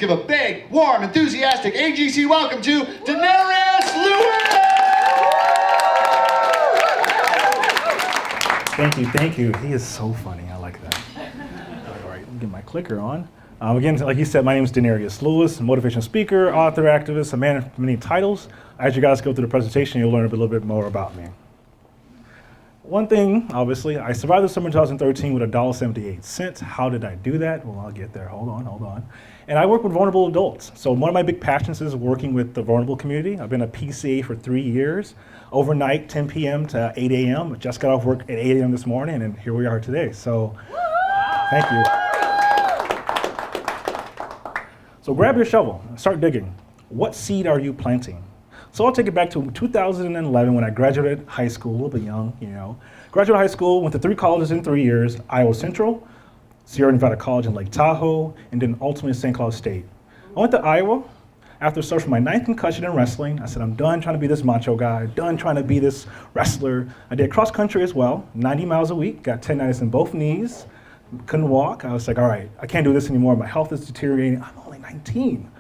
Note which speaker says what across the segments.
Speaker 1: give a big, warm, enthusiastic AGC welcome to Denarius Lewis!
Speaker 2: Thank you. He is so funny. I like that. All right, get my clicker on. Again, like he said, my name is Denarius Lewis, motivational speaker, author, activist, a man of many titles. As you guys go through the presentation, you'll learn a little bit more about me. One thing, obviously, I survived the summer 2013 with $1.78. How did I do that? Well, I'll get there. Hold on. And I work with vulnerable adults. So one of my big passions is working with the vulnerable community. I've been a PCA for 3 years. Overnight, 10 p.m. to 8 a.m. Just got off work at 8 a.m. this morning, and here we are today. So, thank you. So grab your shovel and start digging. What seed are you planting? So I'll take it back to 2011 when I graduated high school, a little bit young, Graduated high school, went to 3 colleges in 3 years, Iowa Central, Sierra Nevada College in Lake Tahoe, and then ultimately St. Cloud State. I went to Iowa. After suffering my 9th concussion in wrestling, I said, I'm done trying to be this macho guy, done trying to be this wrestler. I did cross country as well, 90 miles a week, got tendinitis in both knees, couldn't walk. I was like, all right, I can't do this anymore. My health is deteriorating. I'm only 19.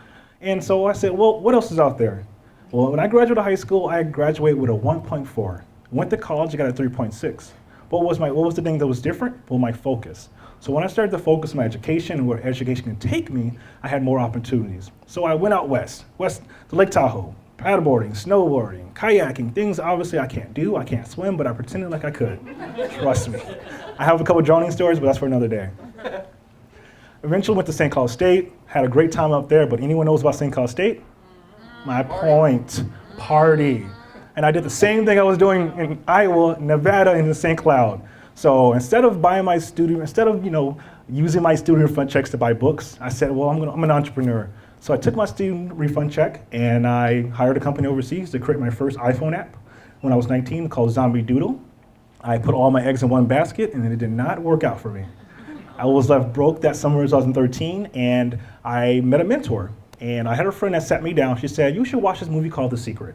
Speaker 2: And so I said, well, what else is out there? Well, when I graduated high school, I graduated with a 1.4. Went to college, I got a 3.6. What was the thing that was different? Well, my focus. So when I started to focus on my education and where education can take me, I had more opportunities. So I went out west to Lake Tahoe, paddleboarding, snowboarding, kayaking, things obviously I can't do. I can't swim, but I pretended like I could. Trust me. I have a couple drowning stories, but that's for another day. Eventually went to St. Cloud State, had a great time up there, but anyone knows about St. Cloud State? My point, party. And I did the same thing I was doing in Iowa, Nevada, and in St. Cloud. So instead of using my student refund checks to buy books, I said, well, I'm an entrepreneur. So I took my student refund check and I hired a company overseas to create my first iPhone app when I was 19 called Zombie Doodle. I put all my eggs in one basket and it did not work out for me. I was left broke that summer of 2013 and I met a mentor. And I had a friend that sat me down. She said, you should watch this movie called The Secret.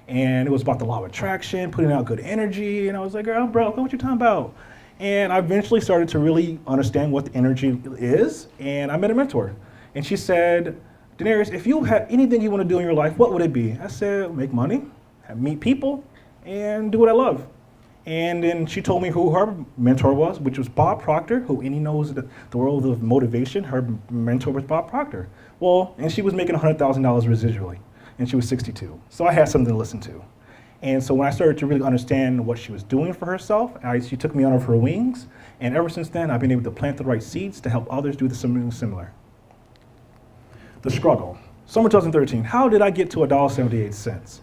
Speaker 2: And it was about the law of attraction, putting out good energy. And I was like, girl, bro, what you talking about? And I eventually started to really understand what the energy is. And I met a mentor. And she said, Denarius, if you had anything you want to do in your life, what would it be? I said, make money, meet people, and do what I love. And then she told me who her mentor was, which was Bob Proctor, who any knows the world of motivation. Her mentor was Bob Proctor. Well, and she was making $100,000 residually, and she was 62. So I had something to listen to. And so when I started to really understand what she was doing for herself, she took me under her wings. And ever since then, I've been able to plant the right seeds to help others do something similar. The struggle. Summer 2013, how did I get to $1.78?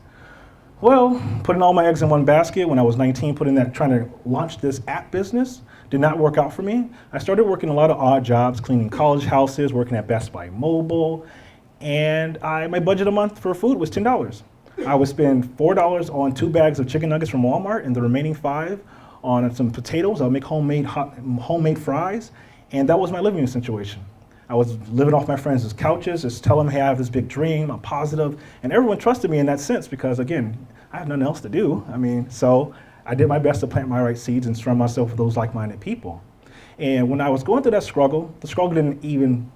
Speaker 2: Well, putting all my eggs in one basket when I was 19, trying to launch this app business did not work out for me. I started working a lot of odd jobs, cleaning college houses, working at Best Buy Mobile, and my budget a month for food was $10. I would spend $4 on 2 bags of chicken nuggets from Walmart and the remaining 5 on some potatoes. I would make homemade fries, and that was my living situation. I was living off my friends' couches, just tell them, hey, I have this big dream, I'm positive, and everyone trusted me in that sense because, again, I have nothing else to do. So I did my best to plant my right seeds and surround myself with those like-minded people. And when I was going through that struggle, the struggle didn't even,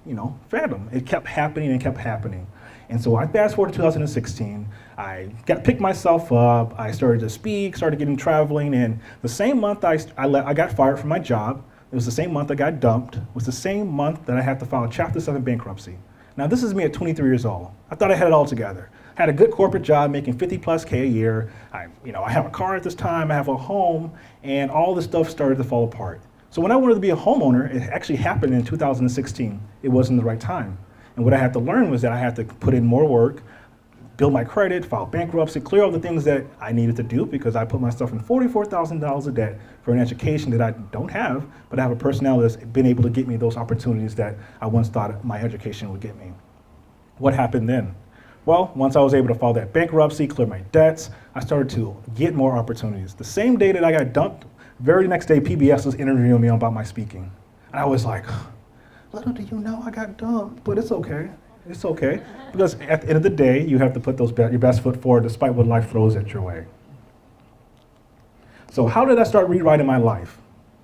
Speaker 2: fathom. It kept happening and kept happening. And so I fast forward to 2016, I picked myself up, I started to speak, started getting traveling, and the same month I got fired from my job. It was the same month I got dumped. It was the same month that I had to file Chapter 7 bankruptcy. Now this is me at 23 years old. I thought I had it all together. I had a good corporate job making 50+ K a year. I have a car at this time, I have a home, and all this stuff started to fall apart. So when I wanted to be a homeowner, it actually happened in 2016. It wasn't the right time. And what I had to learn was that I had to put in more work, build my credit, file bankruptcy, clear all the things that I needed to do because I put myself in $44,000 of debt for an education that I don't have, but I have a personality that's been able to get me those opportunities that I once thought my education would get me. What happened then? Well, once I was able to file that bankruptcy, clear my debts, I started to get more opportunities. The same day that I got dumped, very next day PBS was interviewing me about my speaking. And I was like, little do you know I got dumped, but it's okay. It's okay, because at the end of the day, you have to put your best foot forward despite what life throws at your way. So how did I start rewriting my life?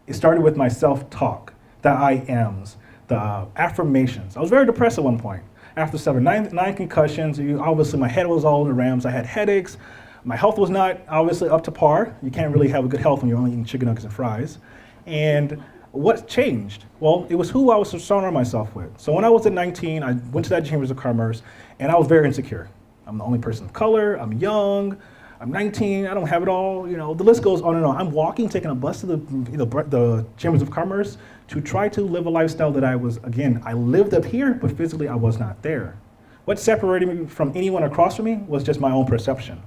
Speaker 2: It started with my self-talk, the I ams, the affirmations. I was very depressed at one point. After nine concussions, obviously my head was all in the rims. I had headaches. My health was not obviously up to par. You can't really have a good health when you're only eating chicken nuggets and fries. And what changed? Well, it was who I was surrounding myself with. So when I was at 19, I went to that Chambers of Commerce, and I was very insecure. I'm the only person of color. I'm young. I'm 19. I don't have it all. The list goes on and on. I'm walking, taking a bus to the Chambers of Commerce to try to live a lifestyle that I lived up here, but physically I was not there. What separated me from anyone across from me was just my own perception.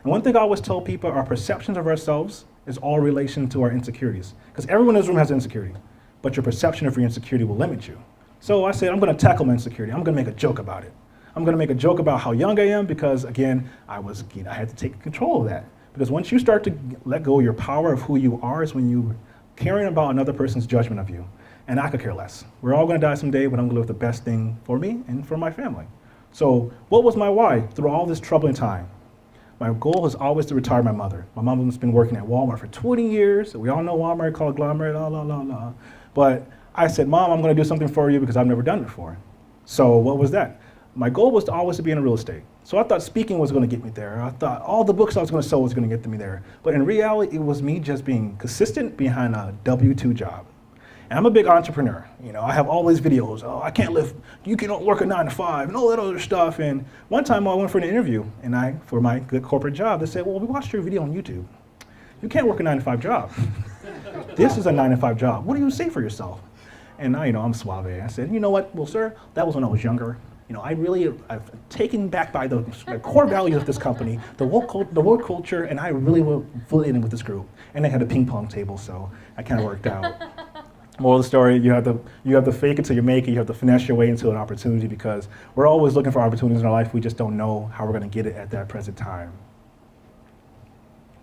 Speaker 2: And one thing I always tell people, our perceptions of ourselves is all relation to our insecurities. Because everyone in this room has insecurity, but your perception of your insecurity will limit you. So I said, I'm going to tackle my insecurity. I'm going to make a joke about it. I'm going to make a joke about how young I am because, again, I had to take control of that. Because once you start to let go of your power of who you are is when you're caring about another person's judgment of you. And I could care less. We're all going to die someday, but I'm going to live the best thing for me and for my family. So what was my why through all this troubling time? My goal is always to retire my mother. My mom has been working at Walmart for 20 years. We all know Walmart, conglomerate, la. But I said, Mom, I'm going to do something for you because I've never done it before. So what was that? My goal was to always be in real estate. So I thought speaking was going to get me there. I thought all the books I was going to sell was going to get me there. But in reality, it was me just being consistent behind a W-2 job. And I'm a big entrepreneur. I have all these videos. Oh, I can't live, you cannot work a 9 to 5 and all that other stuff. And one time I went for an interview and for my good corporate job, they said, well, we watched your video on YouTube. You can't work a 9 to 5 job. This is a 9 to 5 job. What do you say for yourself? And I'm suave. I said, you know what? Well, sir, that was when I was younger. I've taken back by the core values of this company, the work culture, and I really will fit in with this group. And they had a ping pong table, so I kind of worked out. Moral of the story, you have to fake it till you make it. You have to finesse your way into an opportunity because we're always looking for opportunities in our life. We just don't know how we're going to get it at that present time.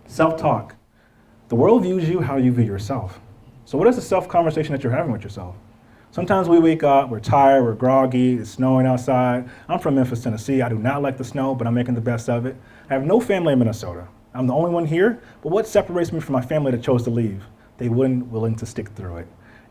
Speaker 2: Self-talk. The world views you how you view yourself. So what is the self-conversation that you're having with yourself? Sometimes we wake up, we're tired, we're groggy, it's snowing outside. I'm from Memphis, Tennessee. I do not like the snow, but I'm making the best of it. I have no family in Minnesota. I'm the only one here, but what separates me from my family that chose to leave? They weren't willing to stick through it.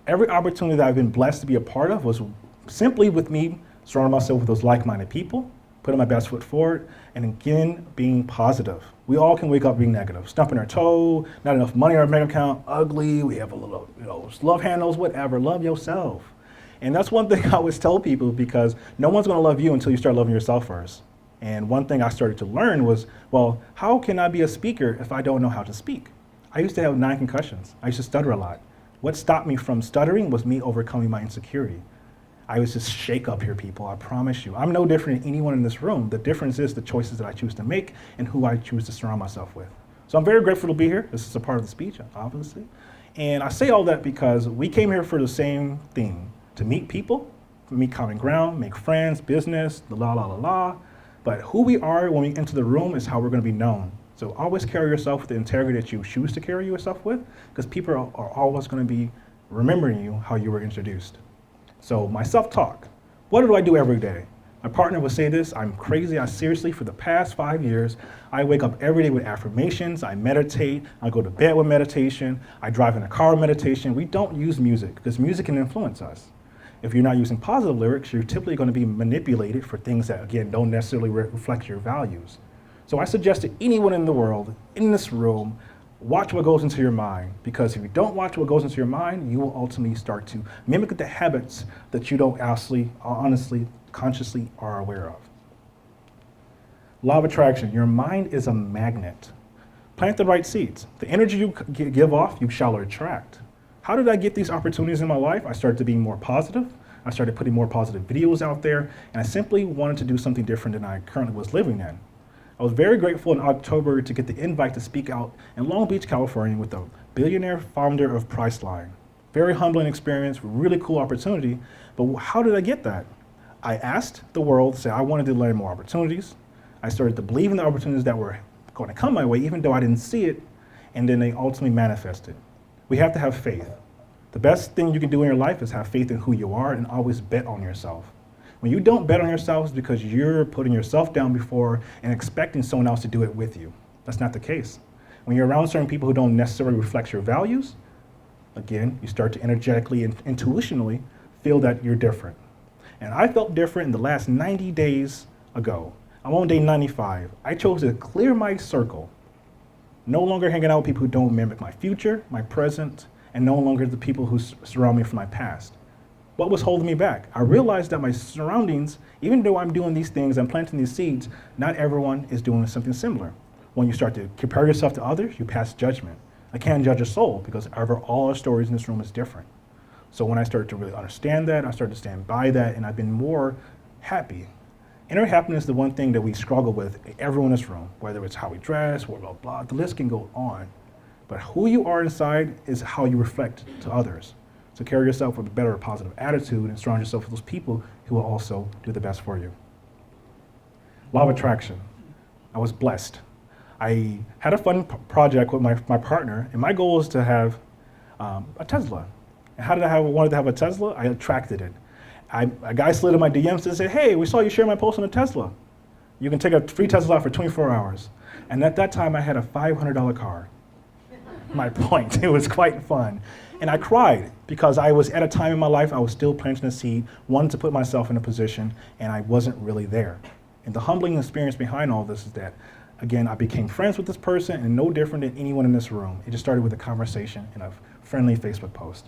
Speaker 2: Every opportunity that I've been blessed to be a part of was simply with me surrounding myself with those like-minded people, putting my best foot forward, and again, being positive. We all can wake up being negative, stumping our toe, not enough money in our bank account, ugly, we have a little, love handles, whatever, love yourself. And that's one thing I always tell people because no one's gonna love you until you start loving yourself first. And one thing I started to learn was, well, how can I be a speaker if I don't know how to speak? I used to have 9 concussions. I used to stutter a lot. What stopped me from stuttering was me overcoming my insecurity. I was just shake up here, people, I promise you. I'm no different than anyone in this room. The difference is the choices that I choose to make and who I choose to surround myself with. So I'm very grateful to be here. This is a part of the speech, obviously. And I say all that because we came here for the same thing, to meet people, to meet common ground, make friends, business, la. But who we are when we enter the room is how we're gonna be known. So always carry yourself with the integrity that you choose to carry yourself with, because people are always gonna be remembering you how you were introduced. So my self-talk, what do I do every day? My partner would say this, I'm crazy, seriously, for the past 5 years, I wake up every day with affirmations, I meditate, I go to bed with meditation, I drive in a car with meditation. We don't use music, because music can influence us. If you're not using positive lyrics, you're typically gonna be manipulated for things that, again, don't necessarily reflect your values. So I suggest to anyone in the world, in this room, watch what goes into your mind, because if you don't watch what goes into your mind, you will ultimately start to mimic the habits that you don't honestly, consciously are aware of. Law of attraction, your mind is a magnet. Plant the right seeds. The energy you give off, you shall attract. How did I get these opportunities in my life? I started to be more positive. I started putting more positive videos out there, and I simply wanted to do something different than I currently was living in. I was very grateful in October to get the invite to speak out in Long Beach, California with the billionaire founder of Priceline. Very humbling experience, really cool opportunity, but how did I get that? I asked the world, I wanted to learn more opportunities. I started to believe in the opportunities that were going to come my way, even though I didn't see it, and then they ultimately manifested. We have to have faith. The best thing you can do in your life is have faith in who you are and always bet on yourself. When you don't bet on yourself, it's because you're putting yourself down before and expecting someone else to do it with you. That's not the case. When you're around certain people who don't necessarily reflect your values, again, you start to energetically and intuitionally feel that you're different. And I felt different in the last 90 days ago. I'm on day 95. I chose to clear my circle. No longer hanging out with people who don't mimic my future, my present, and no longer the people who surround me from my past. What was holding me back? I realized that my surroundings, even though I'm doing these things, I'm planting these seeds, not everyone is doing something similar. When you start to compare yourself to others, you pass judgment. I can't judge a soul because all our stories in this room is different. So when I started to really understand that, I started to stand by that, and I've been more happy. Inner happiness is the one thing that we struggle with, everyone in this room, whether it's how we dress, blah, blah, blah, the list can go on. But who you are inside is how you reflect to others. So carry yourself with a better positive attitude and surround yourself with those people who will also do the best for you. Law of attraction. I was blessed. I had a fun project with my partner, and my goal was to have a Tesla. And how did I wanted to have a Tesla? I attracted it. A guy slid in my DMs and said, hey, we saw you share my post on a Tesla. You can take a free Tesla out for 24 hours. And at that time, I had a $500 car. My point, it was quite fun. And I cried because I was at a time in my life, I was still planting a seed, wanted to put myself in a position, and I wasn't really there. And the humbling experience behind all this is that, again, I became friends with this person and no different than anyone in this room. It just started with a conversation and a friendly Facebook post.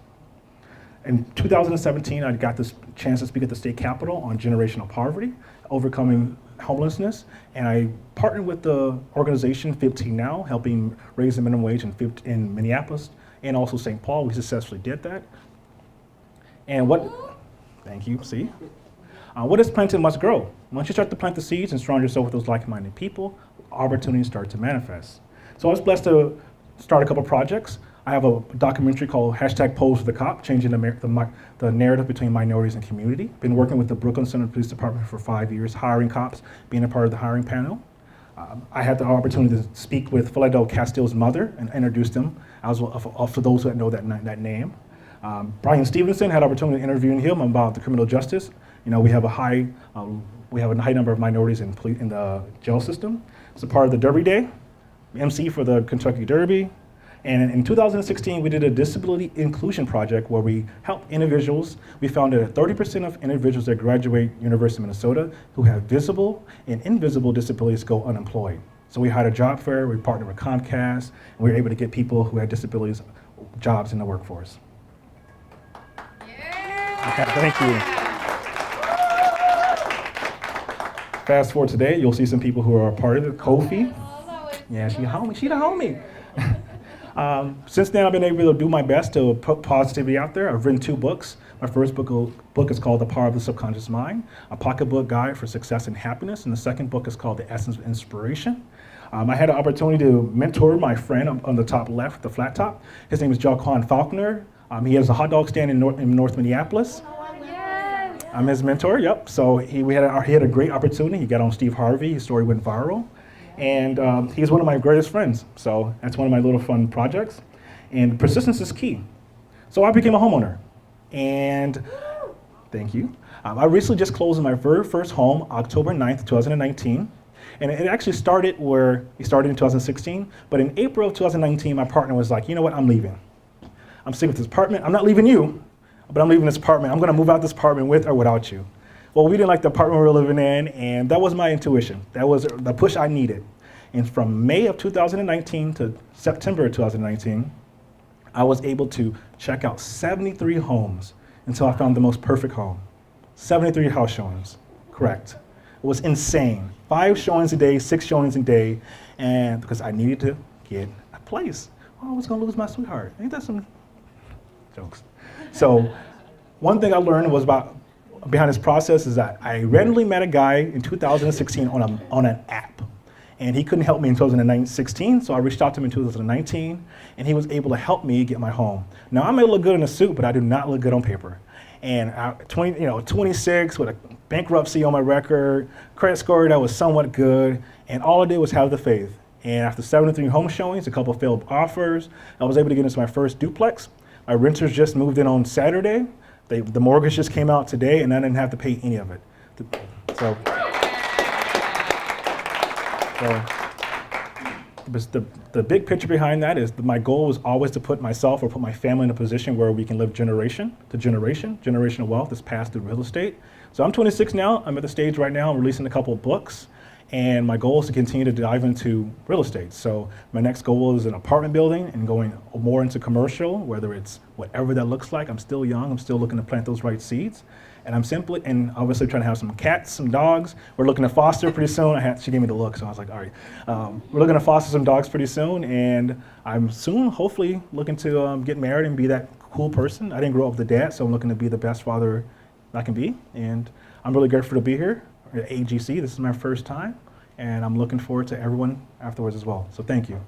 Speaker 2: In 2017, I got this chance to speak at the state capitol on generational poverty, overcoming homelessness, and I partnered with the organization 15 Now, helping raise the minimum wage in Minneapolis and also St. Paul. We successfully did that. And thank you, see? What is planted must grow. Once you start to plant the seeds and surround yourself with those like-minded people, opportunities start to manifest. So I was blessed to start a couple projects. I have a documentary called #Pose for the Cop, changing the narrative between minorities and community. Been working with the Brooklyn Center Police Department for 5 years, hiring cops, being a part of the hiring panel. I had the opportunity to speak with Philadelphia Castile's mother and introduce them, for those that know that name. Brian Stevenson had the opportunity to interview him about the criminal justice. You know, we have a high number of minorities in the jail system. It's a part of the Derby Day, MC for the Kentucky Derby. And in 2016, we did a disability inclusion project where we helped individuals. We found that 30% of individuals that graduate University of Minnesota who have visible and invisible disabilities go unemployed. So we had a job fair, we partnered with Comcast, and we were able to get people who had disabilities jobs in the workforce. Yeah. Okay, thank you. Fast forward today, you'll see some people who are a part of it. Kofi. Yeah, she's the homie. Since then, I've been able to do my best to put positivity out there. I've written 2 books. My first book is called The Power of the Subconscious Mind, a pocketbook guide for success and happiness. And the second book is called The Essence of Inspiration. I had an opportunity to mentor my friend on the top left, the flat top. His name is Jaquan Faulkner. He has a hot dog stand in North Minneapolis.
Speaker 3: Yes.
Speaker 2: I'm his mentor, yep. So he had a great opportunity. He got on Steve Harvey. His story went viral. And he's one of my greatest friends. So that's one of my little fun projects. And persistence is key. So I became a homeowner. And thank you. I recently just closed on my very first home, October 9th, 2019. And it actually started in 2016. But in April of 2019, my partner was like, you know what, I'm leaving. I'm sick of this apartment. I'm not leaving you, but I'm leaving this apartment. I'm going to move out this apartment with or without you. Well, we didn't like the apartment we were living in, and that was my intuition. That was the push I needed. And from May of 2019 to September of 2019, I was able to check out 73 homes until I found the most perfect home. 73 house showings, correct. It was insane. 5 showings a day, 6 showings a day, and because I needed to get a place. Well, I was gonna lose my sweetheart. Ain't that some jokes? So one thing I learned was behind this process is that I randomly met a guy in 2016 on an app. And he couldn't help me in 2016, so I reached out to him in 2019, and he was able to help me get my home. Now, I may look good in a suit, but I do not look good on paper. And 26 with a bankruptcy on my record, credit score that was somewhat good, and all I did was have the faith. And after 73 home showings, a couple failed offers, I was able to get into my first duplex. My renters just moved in on Saturday. The mortgage just came out today, and I didn't have to pay any of it. So the big picture behind that is my goal is always to put myself or put my family in a position where we can live generation to generation. Generational wealth is passed through real estate. So I'm 26 now. I'm at the stage right now. I'm releasing a couple of books. And my goal is to continue to dive into real estate. So my next goal is an apartment building and going more into commercial, whether it's whatever that looks like. I'm still young. I'm still looking to plant those right seeds. And I'm simply, and obviously trying to have some cats, some dogs. We're looking to foster pretty soon. She gave me the look, so I was like, all right. We're looking to foster some dogs pretty soon. And I'm soon, hopefully, looking to get married and be that cool person. I didn't grow up with a dad, so I'm looking to be the best father I can be. And I'm really grateful to be here at AGC. This is my first time, and I'm looking forward to everyone afterwards as well. So thank you.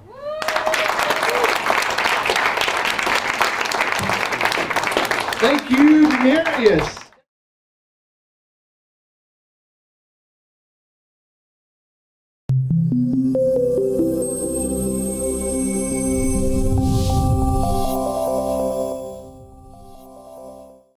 Speaker 1: Thank you, Denarius.